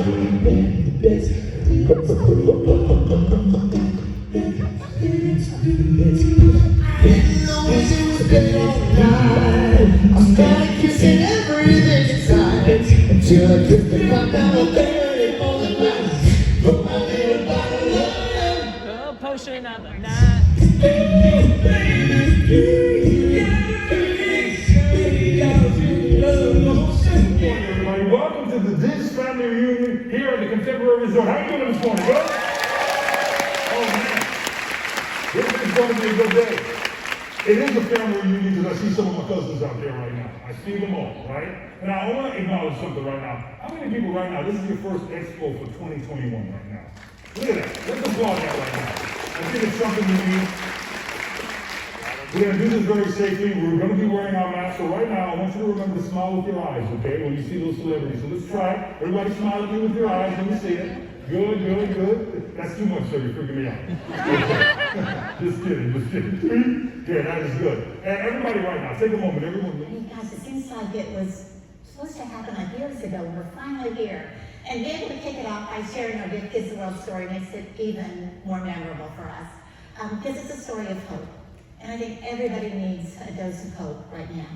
I'm kinda kissing everything inside until I kiss the clock down a very morning light. Put my little bottle of love. Potion of the night. Everybody, welcome to the Diz family reunion here at the Contemporary Resort. How you doing this morning, good? Oh man, this is going to be a good day. It is a family reunion because I see some of my cousins out there right now. I see them all, right? And I want to acknowledge something right now. How many people right now, this is your first expo for 2021 right now? Look at that. Let's applaud that right now. I think it's something we need. We're going to do this very safely. We're going to be wearing our masks. So right now, I want you to remember to smile with your eyes, okay, when you see those celebrities. So let's try it. Everybody smile at me with your eyes when you see it. Good, good, good. That's too much, sir. You're freaking me out. Just kidding, just kidding. Yeah, that is good. And everybody right now, take a moment. Everyone. Hey guys, it seems like it was supposed to happen like years ago. We're finally here. And being able to kick it off by sharing our Give Kids the World story makes it even more memorable for us. Because it's a story of hope. And I think everybody needs a dose of hope right now.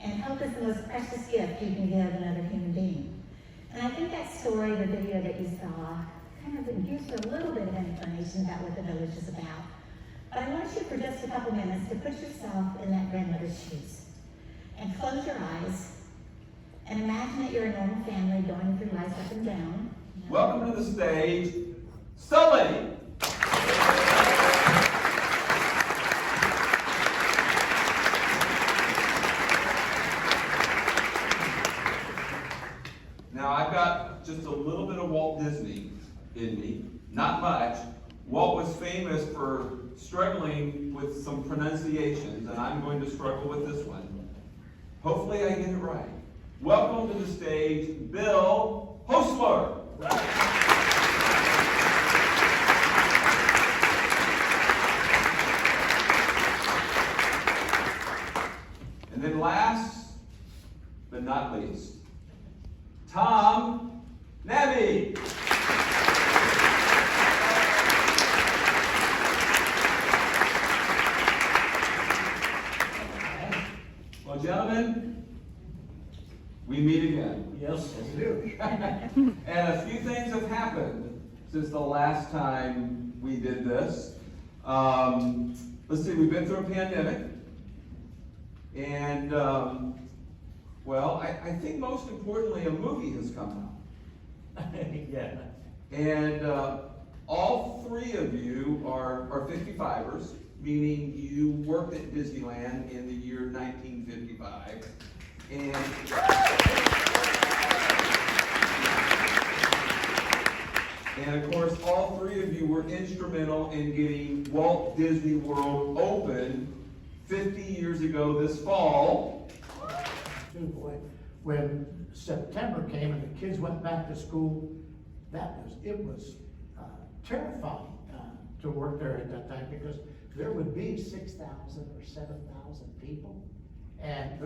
And hope is the most precious gift you can give another human being. And I think that story, the video that you saw, kind of gives you a little bit of information about what the village is about. But I want you for just a couple minutes to put yourself in that grandmother's shoes. And close your eyes. And imagine that you're a normal family going through life up and down. Welcome to the stage, Sully. Now I've got just a little bit of Walt Disney in me, not much. Walt was famous for struggling with some pronunciations, and I'm going to struggle with this one. Hopefully I get it right. Welcome to the stage, Bill Hostler. And then last but not least, Tom Nabby. Well, gentlemen, we meet again. Yes, we do. And a few things have happened since the last time we did this. Let's see, we've been through a pandemic. And, well, I think most importantly, a movie has come out. Yeah. And all three of you are 55ers, meaning you worked at Disneyland in the year 1955. And of course, all three of you were instrumental in getting Walt Disney World open 50 years ago this fall. When September came and the kids went back to school, it was terrifying to work there at that time, because there would be 6,000 or 7,000 people. And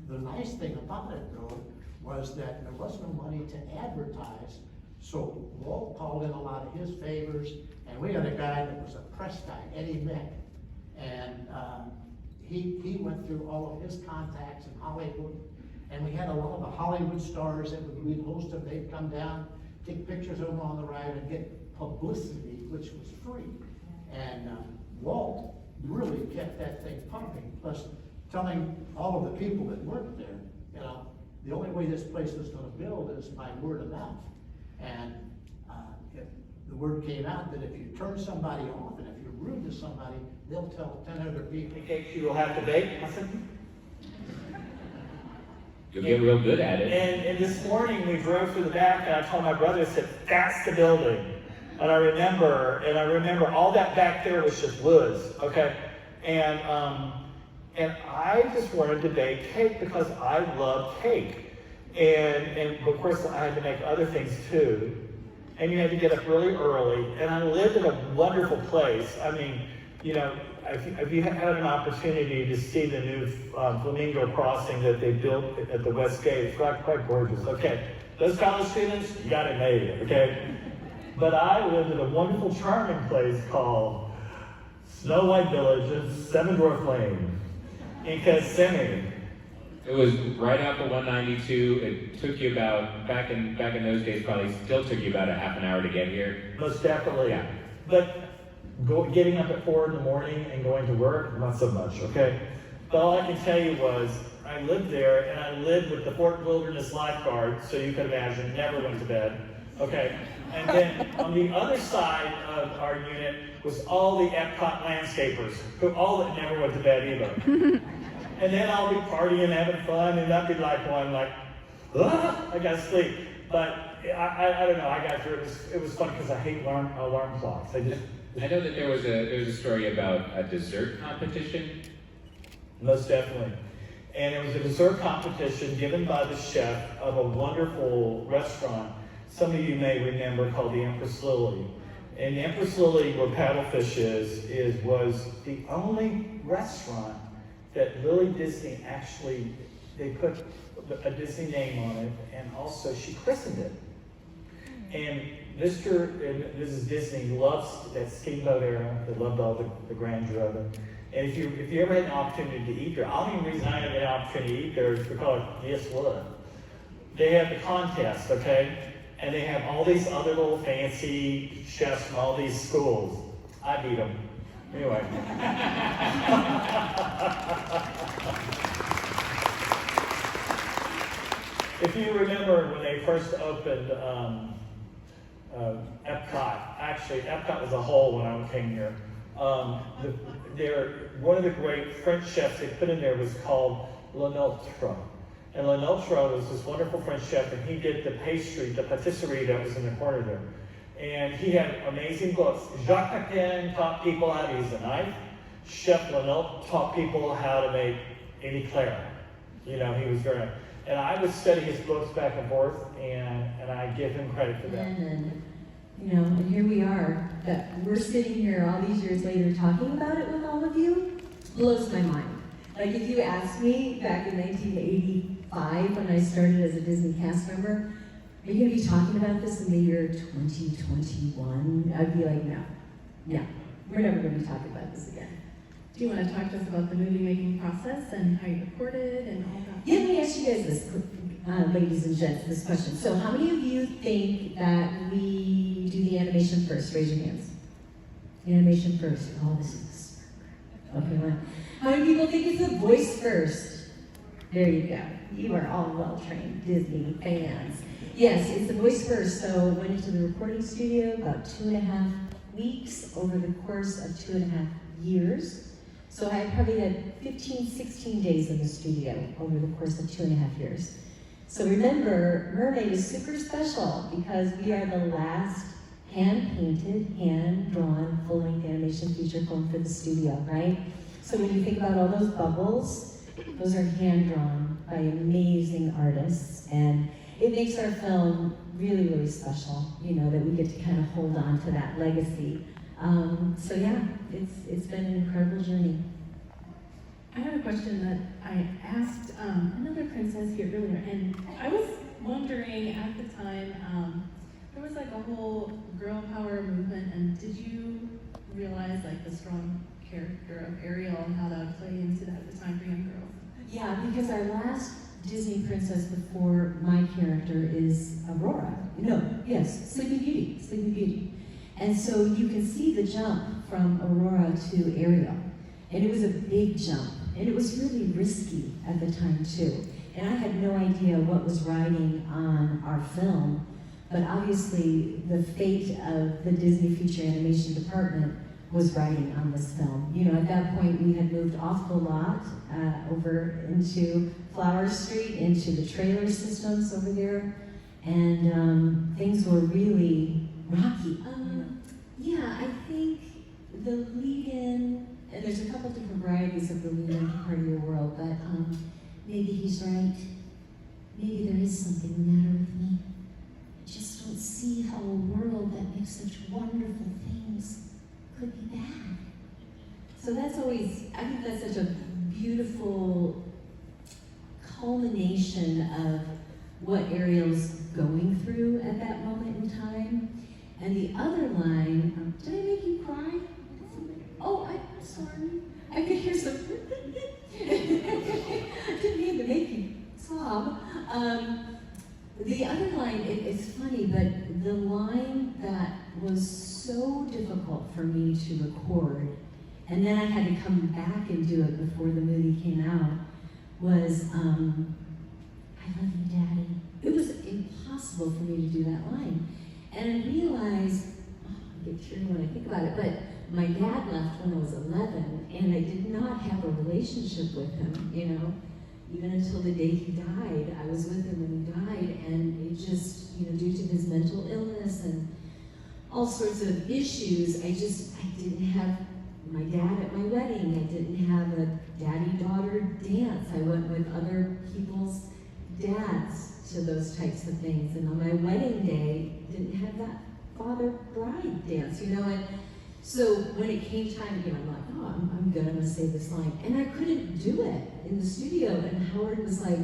the nice thing about it though was that there was no money to advertise. So Walt called in a lot of his favors, and we had a guy that was a press guy, Eddie Mick, and he went through all of his contacts in Hollywood, and we had a lot of the Hollywood stars that we'd host them. They'd come down, take pictures of them on the ride, and get publicity, which was free. And Walt really kept that thing pumping, plus telling all of the people that worked there, you know, the only way this place was going to build is by word of mouth. And the word came out that if you turn somebody off and if you're rude to somebody, they'll tell 10 other people. Cakes you will have to bake. You'll get real good at it. And this morning we drove through the back, and I told my brother, I said, that's the building. And I remember all that back there was just woods, okay? And I just wanted to bake cake because I love cake. And of course I had to make other things too. And you had to get up really early. And I lived in a wonderful place. I mean, you know, if you had an opportunity to see the new Flamingo crossing that they built at the West Gate, it's quite gorgeous. Okay, Those college students, you got it made, okay? But I lived in a wonderful, charming place called Snow White Village in Seven Dwarf Lane in Kissimmee. It was right off of 192. It took you about, back in those days, probably still took you about a half an hour to get here. Most definitely. Yeah. But getting up at 4 in the morning and going to work, not so much, okay? But all I can tell you was, I lived there, and I lived with the Fort Wilderness lifeguard, so you can imagine, never went to bed, okay? And then on the other side of our unit was all the Epcot landscapers, who all never went to bed either. And then I'll be partying, having fun, and I'd be like one, like, I gotta sleep. But I don't know, I got through it. It was fun because I hate alarm clocks. I know that there was a story about a dessert competition. Most definitely. And it was a dessert competition given by the chef of a wonderful restaurant, some of you may remember, called the Empress Lily. And the Empress Lily, where Paddlefish was the only restaurant that Lily Disney actually, they put a Disney name on it, and also she christened it. And Mr. and Mrs. Disney loves that steamboat era. They loved all the grandeur of it. And if you ever had an opportunity to eat there, the only reason I had an opportunity to eat there is because, guess what? They have the contest, okay? And they have all these other little fancy chefs from all these schools. I beat them. Anyway. If you remember when they first opened Epcot, actually Epcot was a hole when I came here. One of the great French chefs they put in there was called Le Notre. And Le Notre was this wonderful French chef, and he did the pastry, the patisserie that was in the corner there. And he had amazing books. Jacques Pepin taught people how to use a knife. Chef Le Notre taught people how to make an eclair. You know, he was very... And I would study his books back and forth, and I give him credit for that. And, you know, and here we are, that we're sitting here all these years later talking about it with all of you, blows my mind. Like, if you asked me back in 1985 when I started as a Disney cast member, are you going to be talking about this in the year 2021? I'd be like, no, we're never going to be talking about this again. Do you want to talk to us about the movie making process and how you recorded and all that? Yeah, let me ask you guys this, ladies and gents, this question. So how many of you think that we do the animation first? Raise your hands. Animation first. Oh, this is okay. Well, how many people think it's the voice first? There you go. You are all well-trained Disney fans. Yes, it's the voice first. So went into the recording studio about 2.5 weeks over the course of 2.5 years. So I probably had 15, 16 days in the studio over the course of 2.5 years. So remember, Mermaid is super special because we are the last hand-painted, hand-drawn, full-length animation feature film for the studio, right? So when you think about all those bubbles, those are hand-drawn by amazing artists, and it makes our film really, really special, you know, that we get to kind of hold on to that legacy. So yeah, it's been an incredible journey. I had a question that I asked another princess here earlier, and I was wondering at the time, there was like a whole girl power movement, and did you realize like the strong character of Ariel and how that would play into that at the time for young girls? Yeah, because our last Disney princess before my character is Aurora. Sleeping Beauty, Sleeping Beauty. And so you can see the jump from Aurora to Ariel. And it was a big jump. And it was really risky at the time too. And I had no idea what was riding on our film. But obviously the fate of the Disney Feature Animation Department was riding on this film. You know, at that point we had moved off the lot over into Flower Street, into the trailer systems over there. And things were really rocky. Yeah, I think the lead-in, and there's a couple different varieties of the lead-in part of your world, but maybe he's right. Maybe there is something the matter with me. I just don't see how a world that makes such wonderful things could be bad. So that's always, I think that's such a beautiful culmination of what Ariel's going through at that moment in time. And the other line, did I make you cry? Oh, I'm sorry. I could hear some, I didn't mean to make you sob. The other line, it's funny, but the line that was so difficult for me to record, and then I had to come back and do it before the movie came out, was, I love you, Daddy. It was impossible for me to do that line. And I realized, I get teary when I think about it, but my dad left when I was 11, and I did not have a relationship with him, you know. Even until the day he died, I was with him when he died, and it just, you know, due to his mental illness and all sorts of issues, I didn't have my dad at my wedding. I didn't have a daddy-daughter dance. I went with other people's dads to those types of things. And on my wedding day, didn't have that father-bride dance, you know. And so when it came time, you know, I'm like, oh, I'm good, I'm gonna say this line. And I couldn't do it in the studio. And Howard was like,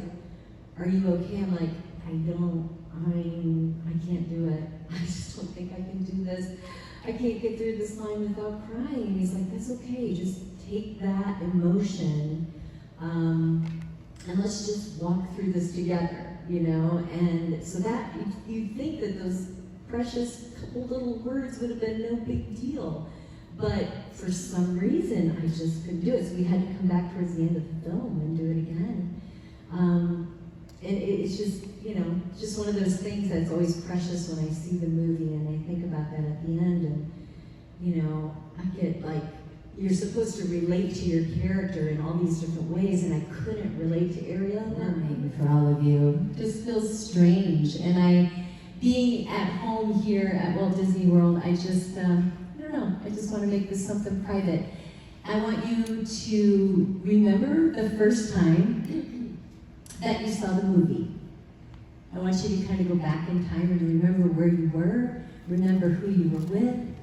are you okay? I'm like, I can't do it. I just don't think I can do this. I can't get through this line without crying. And he's like, that's okay, just take that emotion, and let's just walk through this together, you know? And so that, you'd think that those precious couple little words would have been no big deal. But for some reason, I just couldn't do it. So we had to come back towards the end of the film and do it again. And it's just, you know, just one of those things that's always precious when I see the movie and I think about that at the end. And, you know, I get like, you're supposed to relate to your character in all these different ways, and I couldn't relate to Ariel. Or maybe for all of you, it just feels strange. And being at home here at Walt Disney World, I just, I don't know, I just want to make this something private. I want you to remember the first time that you saw the movie. I want you to kind of go back in time and remember where you were, remember who you were with,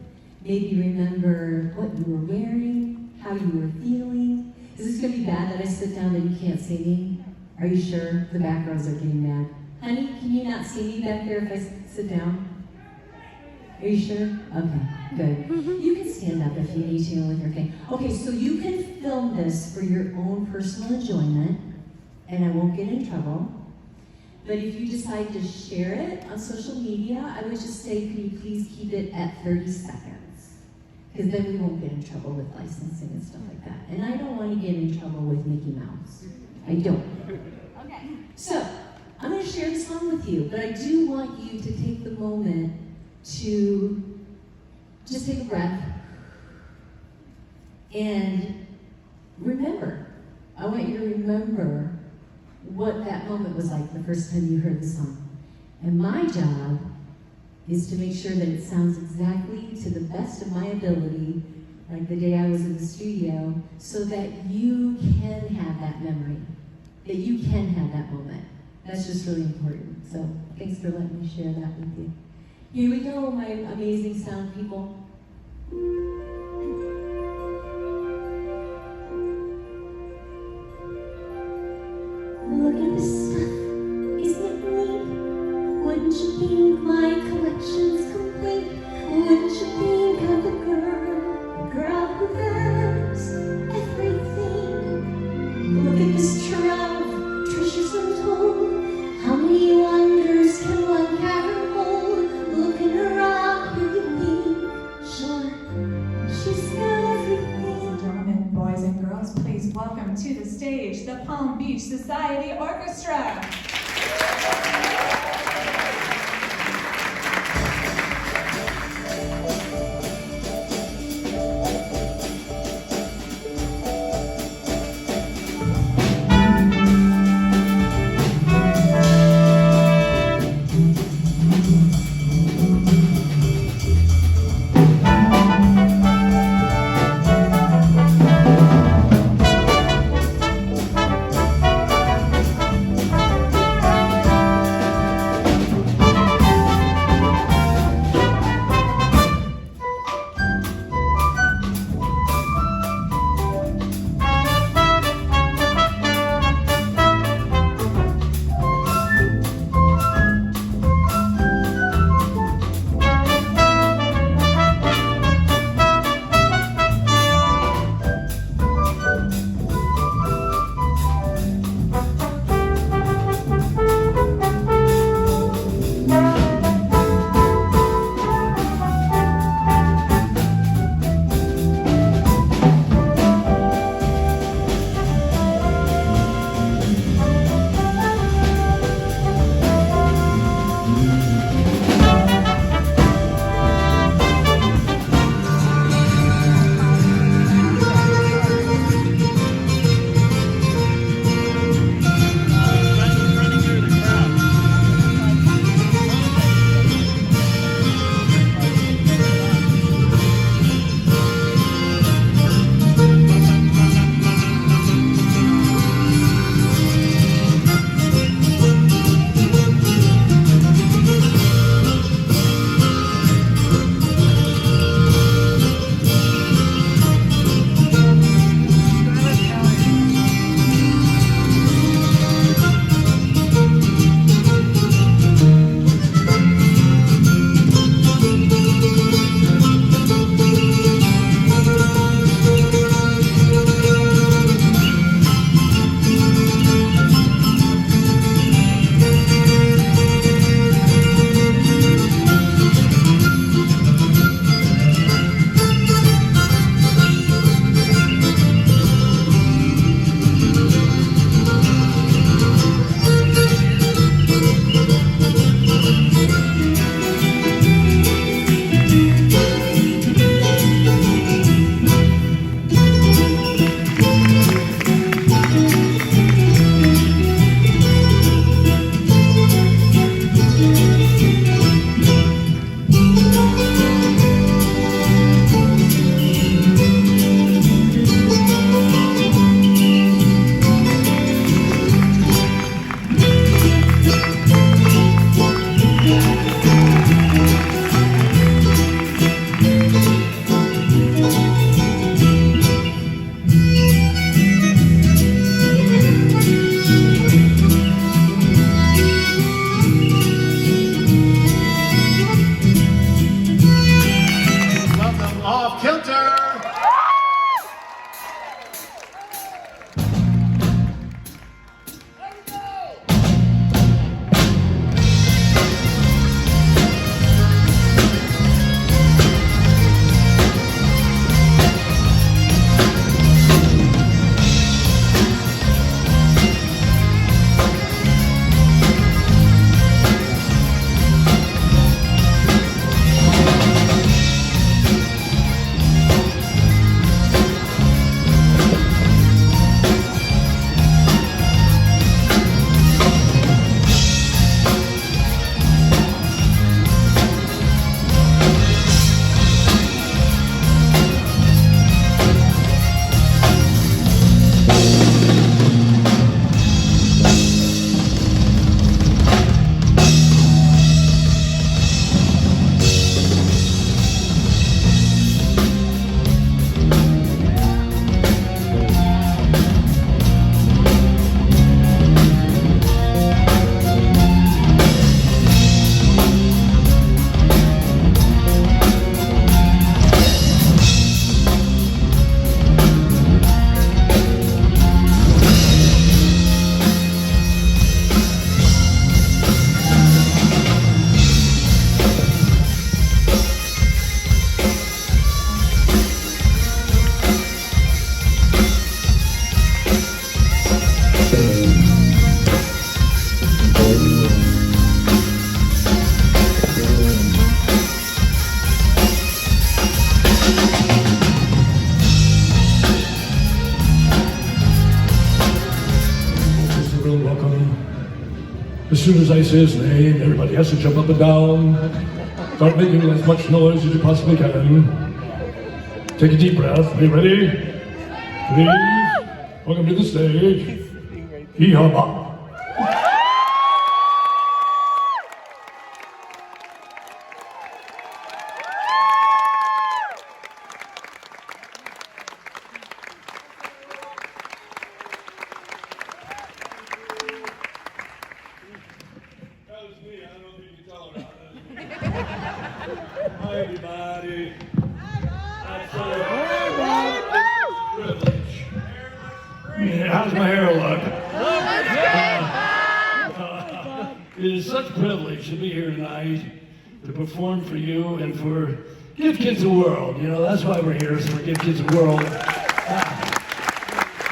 maybe remember what you were wearing, how you were feeling. Is this going to be bad that I sit down and you can't see me? Are you sure? The back rows are getting mad. Honey, can you not see me back there if I sit down? Are you sure? Okay, good. You can stand up if you need to with your thing. Okay, so you can film this for your own personal enjoyment, and I won't get in trouble. But if you decide to share it on social media, I would just say, can you please keep it at 30 seconds? Because then we won't get in trouble with licensing and stuff like that. And I don't want to get in trouble with Mickey Mouse. I don't. Okay. So, I'm going to share this song with you, but I do want you to take the moment to just take a breath and remember. I want you to remember what that moment was like the first time you heard the song. And my job is to make sure that it sounds exactly to the best of my ability, like the day I was in the studio, so that you can have that memory, that you can have that moment. That's just really important. So thanks for letting me share that with you. Here we go, my amazing sound people. Look at this stuff, isn't it neat? Wouldn't you think my collection's complete? Wouldn't you think of the girl who has everything? Look at this trove, treasures untold. How many wonders can one carry hold? Look in her eye, who you think? Sure, she's got everything. Ladies and gentlemen, boys and girls, please welcome to the stage the Palm Beach Society Orchestra. soon as I say his name, everybody has to jump up and down. Start making as much noise as you possibly can. Take a deep breath. Are you ready? Please, welcome to the stage. Hee-haw. Hi, everybody. Yeah, how's my hair look? It is such a privilege to be here tonight to perform for you and for Give Kids a World. You know, that's why we're here, is for Give Kids a World.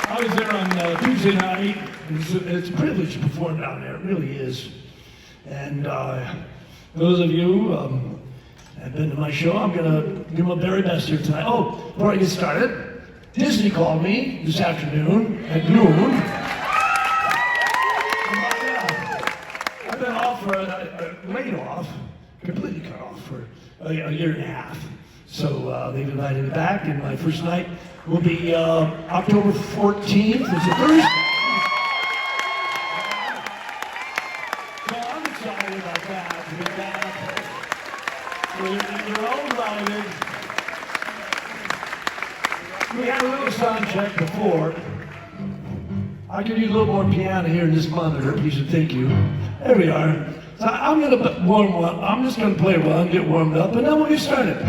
I was there on Tuesday night, and it's a privilege to perform down there. It really is. And those of you have been to my show, I'm going to do my very best here tonight. Oh, before I get started, Disney called me this afternoon at noon. I've been off for, laid off, completely cut off for a year and a half. So they've invited me back, and my first night will be October 14th. It's a Thursday. So I'm excited about that, to be back. You're all invited. We had a little sound check before. I could use a little more piano here in this monitor, please and thank you. There we are. So I'm going to warm up. I'm just going to play one, get warmed up, and then we'll get started.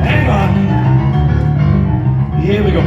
Hang on. Here we go.